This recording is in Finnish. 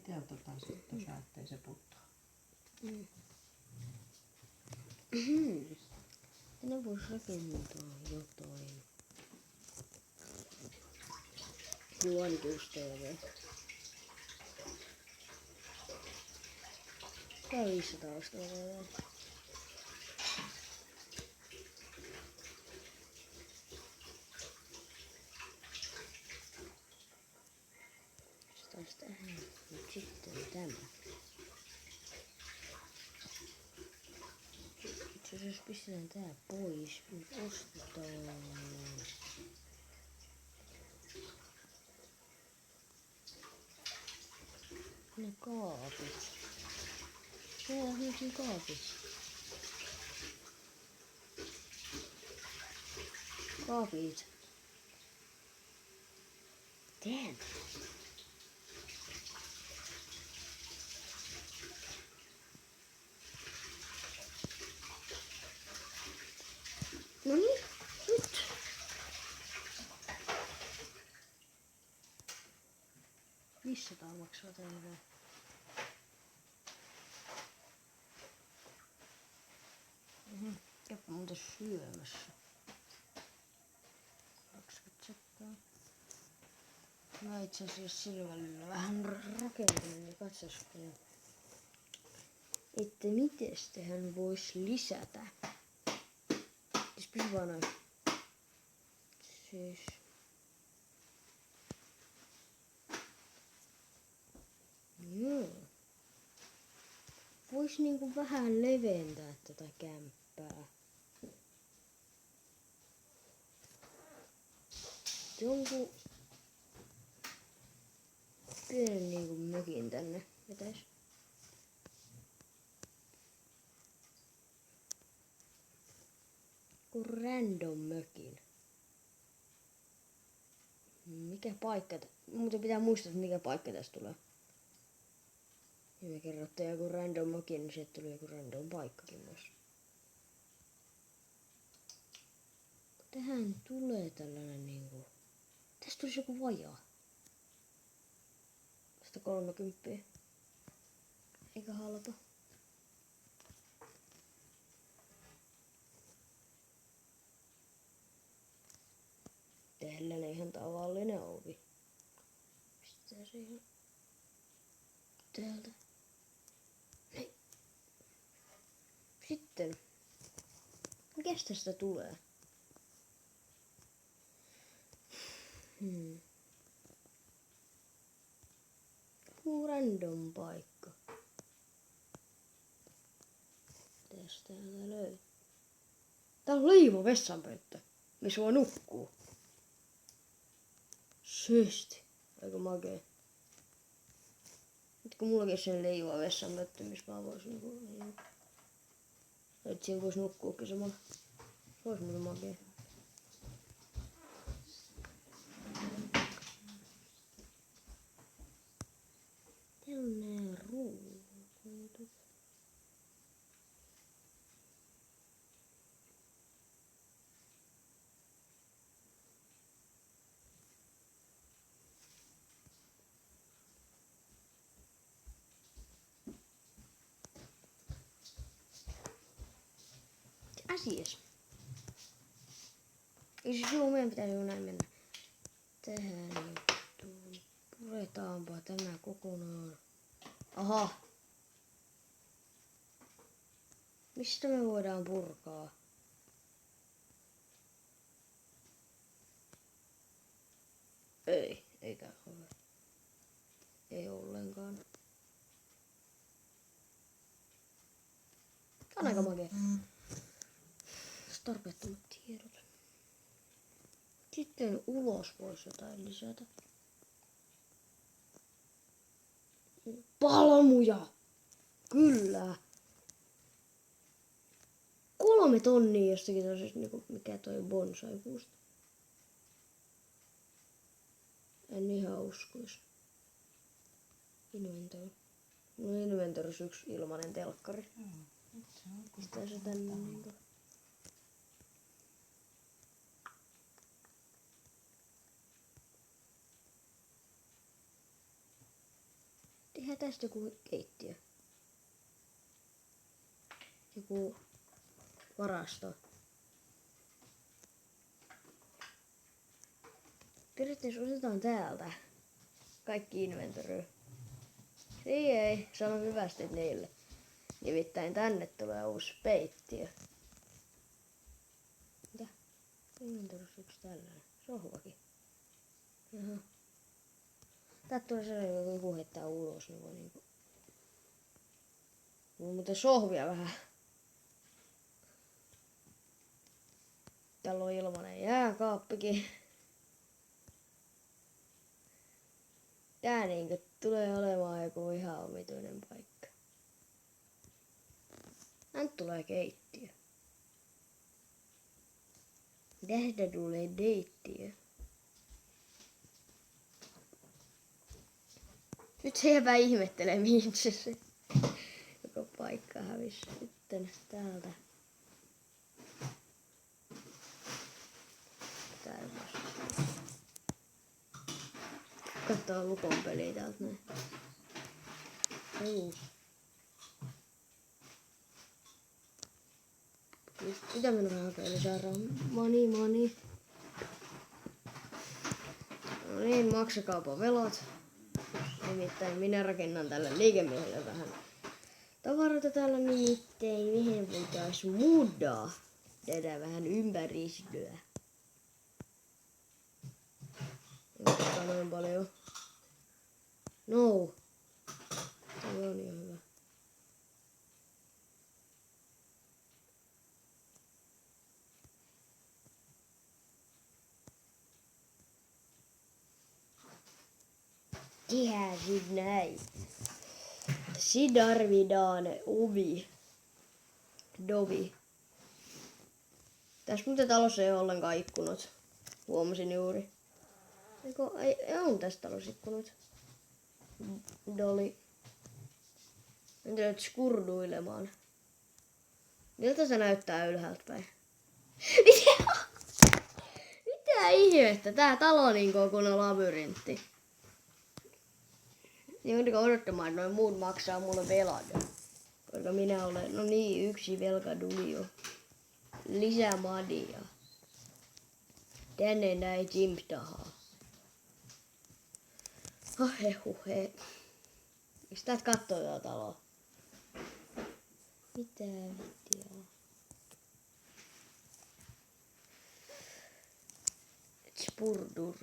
itse otetaan sitten tuossa, ettei se puttaa. Tänne voisi rakentaa jotain. Juonitusteelle. Tää 500 ostaa vielä. Taas tähän. Nyt sitten tämä. Itse asiassa pistetään tää pois. Nyt ostetaan. Ne kaapit. Meillä on nyt kaapit. Kaapit. Damn. No niin, nyt. Missä tää maksaa tällä? Käpä muuten syömässä. 20 sekkaa. Mä itse asiassa sillä välillä vähän rakentelin ja katsaskelin, että mites tähän vois lisätä. Siis pysy vaan noin. Siis. Joo. Vois niinku vähän leventää tätä kämppää. Jonkun pienen niinku mökin tänne vetäis. Kun random mökin. Mikä paikka? Muuten pitää muistaa, että mikä paikka tästä tulee. Ja me kerrotte joku random mökin, niin sieltä tuli joku random paikkakin myös. Tähän tulee tällainen niinku. Tästä tulisi joku vajaa. 130. Eikä halpa. Tällainen ihan tavallinen ovi. Pistetään se ihan täältä. Näin. Sitten. Mikäs tästä tulee? Random paikka. Mitäs täältä löytyy? Tää on leivo vessanpönttö, missä voi nukkuu. Systi. Aika makee. Nyt kun mullakin sen leiva vessanpönttö, missä mä vois nukkua. Et siinä vois nukkuukin samalla. Se ois muuten makee. Täällä on nää ruukut. Asias. Ei siis silloin meidän pitäisi näin mennä. Tähän juttuun. Puretaanpa tämä kokonaan. Aha. Mistä me voidaan purkaa? Eikä ole. Ei ollenkaan. Tää on aika makea. Tarpeettomat tiedot. Sitten ulos voisi jotain lisätä. Palmuja! Kyllä! 3 tonnia jostakin toisesta, niinku mikä toi bonsai-puusta. En ihan uskois. Inventory. No inventorissa 1 ilmanen telkkari. Pistää se tänne niinku. Tehdään tästä joku keittiö. Joku varasto. Periaatteessa otetaan täältä kaikki inventory. Ei, sano hyvästi niille. Nimittäin tänne tulee uusi peittiö. Mitä? Inventorissa yksi tällainen. Sohvakin. Jaha. Täältä tulee sellainen, kun joku heittää ulos, niin voi niinku... Mutta sohvia vähän. Täällä on ilmanen jääkaappikin. Tää niinku tulee olemaan joku ihan omituinen paikka. Nyt tulee keittiö. Tästä tulee deittiö. Nyt se jääpä ihmettelee, mihin se joko paikka hävisi. Sitten täältä. Täällä. Katsoo Lukon peliä täältä näin. Mitä minun rahaa lisää rahaa? Money. No niin, maksakaapa velat. Nimittäin minä rakennan tälle liikemiehelle vähän tavaroita täällä nimittäin. Mihin voitais muuttaa? Tehdään vähän ympäristöä. Mutta noin paljon. No. Se on ihan hyvä. Tehdään sit näin. Sidarvidaan ovi. Dovi. Tässä muuten talossa ei ole ollenkaan ikkunat. Huomasin juuri. Ei on tässä talossa ikkunat. Doli. En tiedä, skurduilemaan. Miltä se näyttää ylhäältä päin? Mitä ihmettä? Tää talo niin on kuin labyrintti. Joudunko odottamaan, että noin muut maksaa mulle velat. Koska minä olen, no niin, yksi velkadulio. Lisää madia. Tänne näin Jimstahaa. Huhe. Miksi täältä kattoo tätä taloa? Mitä vittiä? Spurdur.